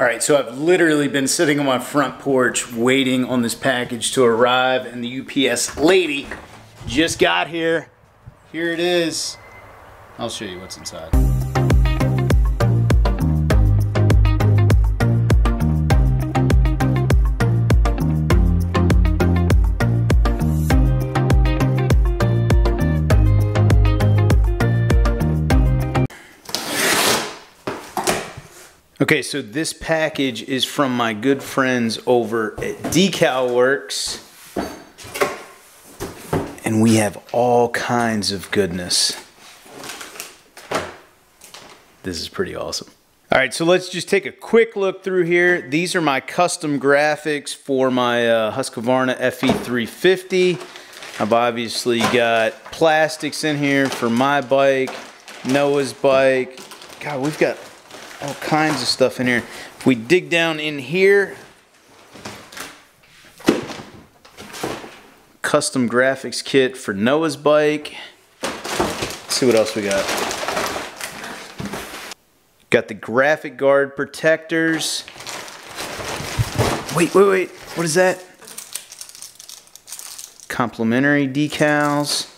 All right, so I've literally been sitting on my front porch waiting on this package to arrive, and the UPS lady just got here. Here it is. I'll show you what's inside. Okay, so this package is from my good friends over at Decal Works, and we have all kinds of goodness. This is pretty awesome. All right, so let's just take a quick look through here. These are my custom graphics for my Husqvarna FE350. I've obviously got plastics in here for my bike, Noah's bike. God, we've got all kinds of stuff in here. If we dig down in here, custom graphics kit for Noah's bike. Let's see what else we got. Got the graphic guard protectors. Wait, what is that? Complimentary decals.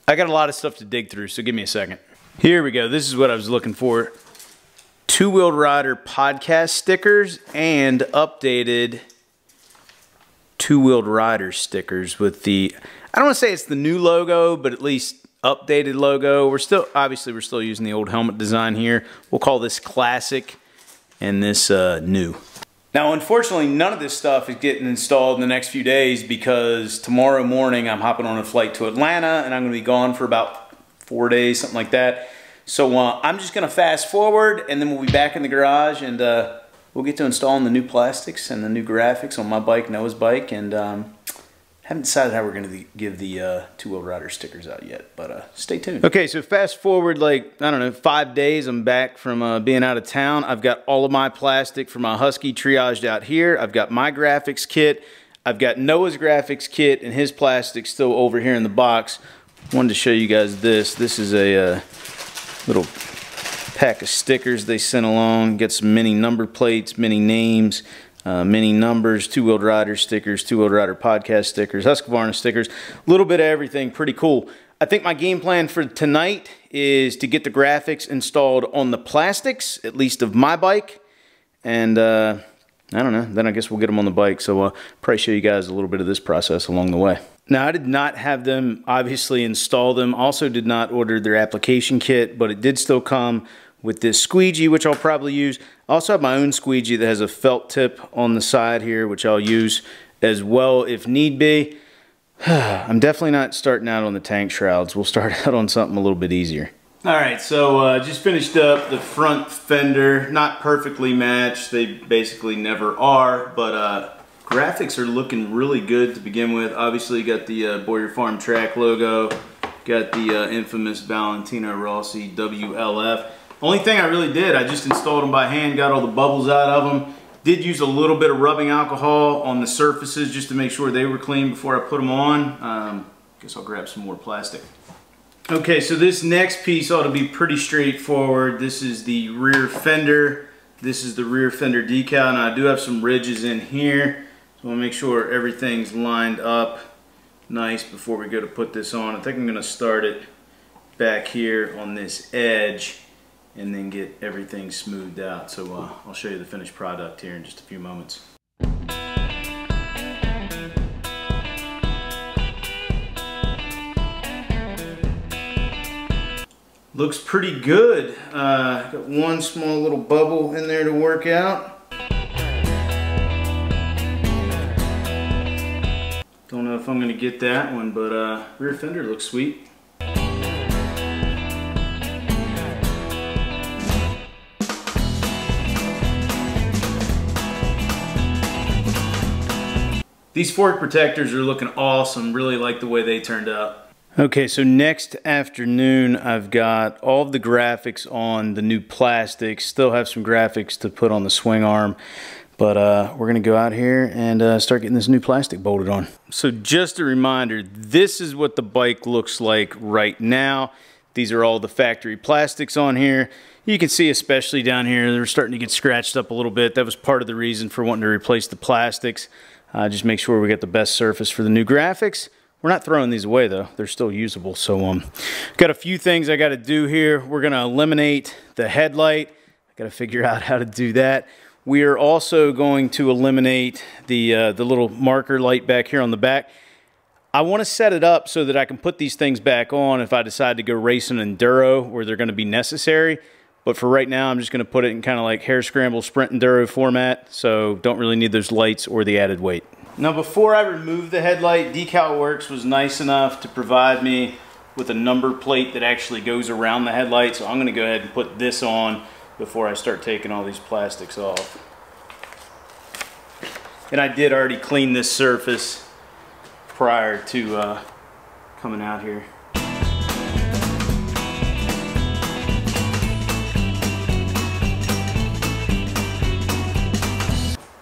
I got a lot of stuff to dig through, so give me a second. Here we go. This is what I was looking for. Two-Wheeled Rider podcast stickers and updated Two-Wheeled Rider stickers with the, I don't want to say it's the new logo, but at least updated logo. We're still using the old helmet design here. We'll call this classic and this new. Now, unfortunately, none of this stuff is getting installed in the next few days because tomorrow morning I'm hopping on a flight to Atlanta and I'm going to be gone for about 4 days, something like that. So I'm just going to fast forward and then we'll be back in the garage and we'll get to installing the new plastics and the new graphics on my bike, Noah's bike, and haven't decided how we're going to give the Two-Wheeled Rider stickers out yet, but stay tuned. Okay, so fast forward like, I don't know, 5 days. I'm back from being out of town. I've got all of my plastic for my Husky triaged out here. I've got my graphics kit. I've got Noah's graphics kit and his plastic still over here in the box. Wanted to show you guys this. This is a little pack of stickers they sent along. Get some mini number plates, mini names, mini numbers, Two-Wheeled Rider stickers, Two-Wheeled Rider podcast stickers, Husqvarna stickers, a little bit of everything, pretty cool. I think my game plan for tonight is to get the graphics installed on the plastics, at least of my bike, and I don't know, then I guess we'll get them on the bike, so probably show you guys a little bit of this process along the way. Now, I did not have them obviously install them, also did not order their application kit, but it did still come with this squeegee, which I'll probably use. I also have my own squeegee that has a felt tip on the side here, which I'll use as well if need be. I'm definitely not starting out on the tank shrouds. We'll start out on something a little bit easier. All right, so just finished up the front fender. Not perfectly matched. They basically never are, but graphics are looking really good to begin with. Obviously, you got the Boyer Farm Track logo. Got the infamous Valentino Rossi WLF. Only thing I really did, I just installed them by hand, got all the bubbles out of them. Did use a little bit of rubbing alcohol on the surfaces just to make sure they were clean before I put them on. Guess I'll grab some more plastic. Okay, so this next piece ought to be pretty straightforward. This is the rear fender. This is the rear fender decal, and I do have some ridges in here. So I'll make sure everything's lined up nice before we go to put this on. I think I'm gonna start it back here on this edge and then get everything smoothed out. So I'll show you the finished product here in just a few moments. Looks pretty good. Got one small little bubble in there to work out. Don't know if I'm gonna get that one, but rear fender looks sweet. These fork protectors are looking awesome. Really like the way they turned out. Okay, so next afternoon I've got all of the graphics on the new plastics. Still have some graphics to put on the swing arm. But we're gonna go out here and start getting this new plastic bolted on. So just a reminder, this is what the bike looks like right now. These are all the factory plastics on here. You can see, especially down here, they're starting to get scratched up a little bit. That was part of the reason for wanting to replace the plastics. Just make sure we get the best surface for the new graphics. We're not throwing these away though. They're still usable. So got a few things I got to do here. We're going to eliminate the headlight. I got to figure out how to do that. We are also going to eliminate the little marker light back here on the back. I want to set it up so that I can put these things back on if I decide to go racing enduro where they're going to be necessary. But for right now, I'm just going to put it in kind of like hare scramble sprint enduro format. So don't really need those lights or the added weight. Now before I remove the headlight, Decal Works was nice enough to provide me with a number plate that actually goes around the headlight. So I'm going to go ahead and put this on before I start taking all these plastics off. And I did already clean this surface prior to coming out here.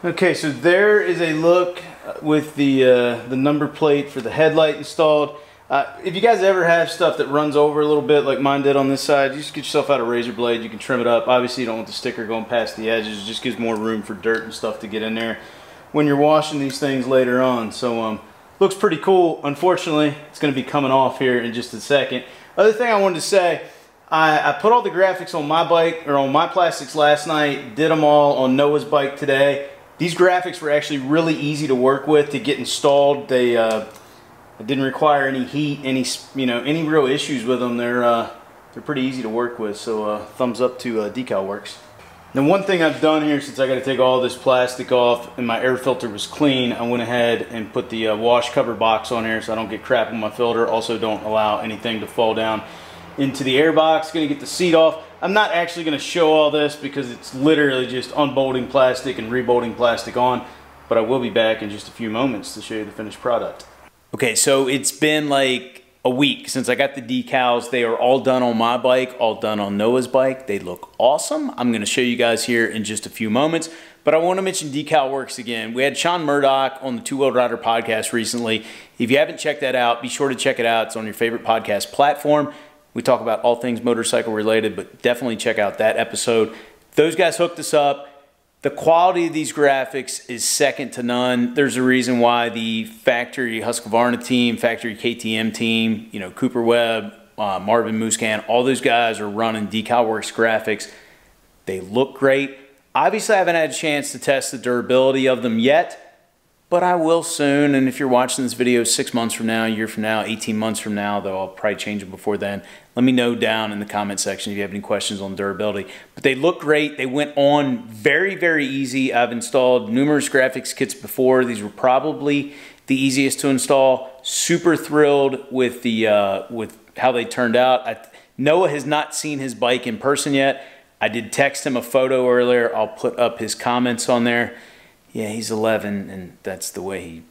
Okay, so there is a look with the number plate for the headlight installed. If you guys ever have stuff that runs over a little bit like mine did on this side, you just get yourself out a razor blade, you can trim it up. Obviously you don't want the sticker going past the edges, it just gives more room for dirt and stuff to get in there when you're washing these things later on. So looks pretty cool. Unfortunately, it's going to be coming off here in just a second. Other thing I wanted to say, I put all the graphics on my bike, or on my plastics last night, did them all on Noah's bike today. These graphics were actually really easy to work with to get installed. They didn't require any heat, any real issues with them. They're pretty easy to work with. So thumbs up to Decal Works. Now one thing I've done here, since I got to take all this plastic off and my air filter was clean, I went ahead and put the wash cover box on here so I don't get crap in my filter. Also don't allow anything to fall down into the air box. Gonna get the seat off. I'm not actually gonna show all this because it's literally just unbolting plastic and rebolting plastic on, but I will be back in just a few moments to show you the finished product. Okay, so it's been like a week since I got the decals. They are all done on my bike, all done on Noah's bike. They look awesome. I'm gonna show you guys here in just a few moments, but I wanna mention Decal Works again. We had Sean Murdoch on the Two Wheel Rider podcast recently. If you haven't checked that out, be sure to check it out. It's on your favorite podcast platform. We talk about all things motorcycle related, but definitely check out that episode. Those guys hooked us up. The quality of these graphics is second to none. There's a reason why the factory Husqvarna team, factory KTM team, Cooper Webb, Marvin Musquin, all those guys are running Decal Works graphics. They look great. Obviously, I haven't had a chance to test the durability of them yet, but I will soon. And if you're watching this video 6 months from now, a year from now, 18 months from now, though I'll probably change them before then, let me know down in the comment section if you have any questions on durability. But they look great. They went on very, very easy. I've installed numerous graphics kits before. These were probably the easiest to install. Super thrilled with the with how they turned out. Noah has not seen his bike in person yet. I did text him a photo earlier. I'll put up his comments on there. Yeah, he's 11 and that's the way he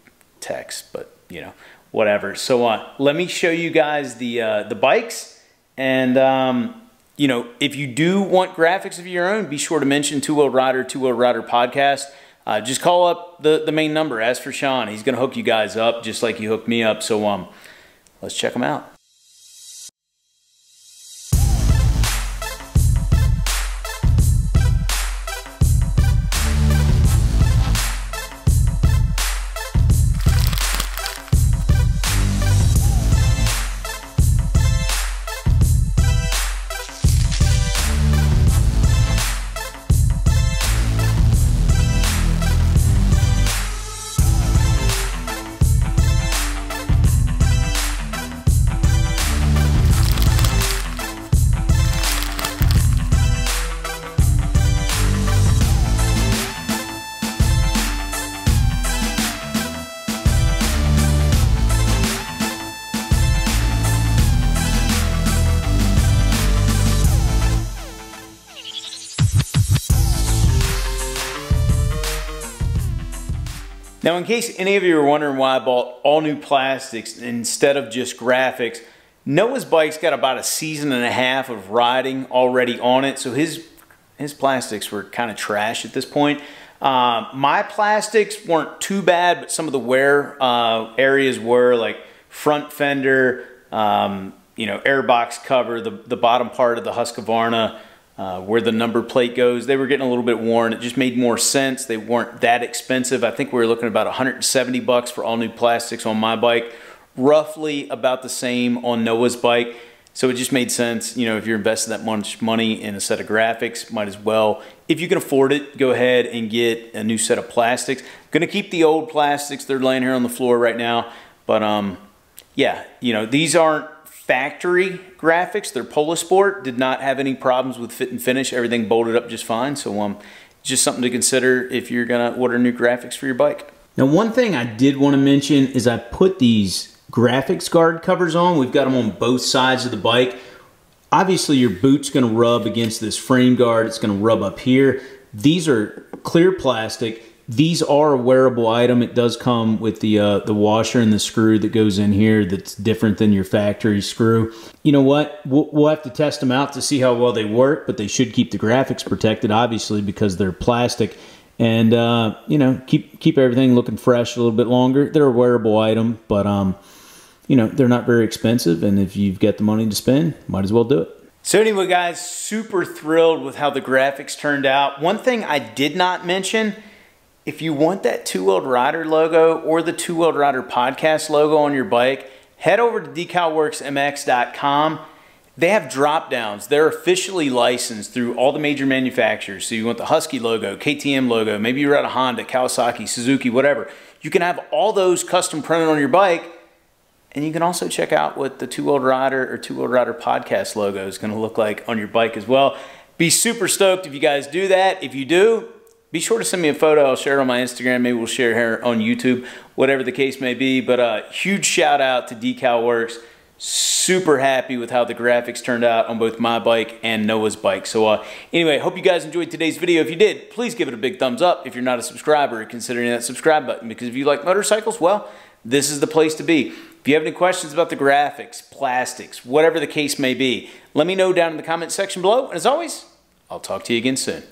texts, but whatever. So let me show you guys the bikes. And, if you do want graphics of your own, be sure to mention Two Wheel Rider podcast. Just call up the main number, ask for Sean. He's going to hook you guys up just like he hooked me up. So let's check them out. Now, in case any of you are wondering why I bought all new plastics instead of just graphics, Noah's bike's got about a season and a half of riding already on it, so his plastics were kind of trash at this point. My plastics weren't too bad, but some of the wear areas were, like front fender, you know, airbox cover, the bottom part of the Husqvarna, where the number plate goes, they were getting a little bit worn. It just made more sense. They weren't that expensive. I think we were looking at about 170 bucks for all new plastics on my bike, roughly about the same on Noah's bike. So it just made sense, you know, if you're investing that much money in a set of graphics, might as well, if you can afford it, go ahead and get a new set of plastics. Gonna keep the old plastics. They're laying here on the floor right now. But yeah, you know, these aren't factory graphics. They're Polasport. Did not have any problems with fit and finish. Everything bolted up just fine. So just something to consider if you're gonna order new graphics for your bike. Now, one thing I did want to mention is I put these graphics guard covers on. We've got them on both sides of the bike. Obviously, your boot's going to rub against this frame guard. It's going to rub up here. These are clear plastic. These are a wearable item. It does come with the washer and the screw that goes in here that's different than your factory screw. You know what? We'll have to test them out to see how well they work, but they should keep the graphics protected, obviously, because they're plastic. And, you know, keep everything looking fresh a little bit longer. They're a wearable item, but, you know, they're not very expensive, and if you've got the money to spend, might as well do it. So anyway, guys, super thrilled with how the graphics turned out. One thing I did not mention, if you want that Two Wheeled Rider logo or the Two Wheeled Rider podcast logo on your bike, head over to decalworksmx.com. They have drop downs. They're officially licensed through all the major manufacturers. So you want the Husky logo, KTM logo, maybe you're at a Honda, Kawasaki, Suzuki, whatever. You can have all those custom printed on your bike. And you can also check out what the Two Wheeled Rider or Two Wheeled Rider podcast logo is going to look like on your bike as well. Be super stoked if you guys do that. If you do, be sure to send me a photo. I'll share it on my Instagram. Maybe we'll share it here on YouTube, whatever the case may be. But huge shout out to DecalWorks. Super happy with how the graphics turned out on both my bike and Noah's bike. So anyway, hope you guys enjoyed today's video. If you did, please give it a big thumbs up. If you're not a subscriber, considering that subscribe button, because if you like motorcycles, well, this is the place to be. If you have any questions about the graphics, plastics, whatever the case may be, let me know down in the comment section below. And as always, I'll talk to you again soon.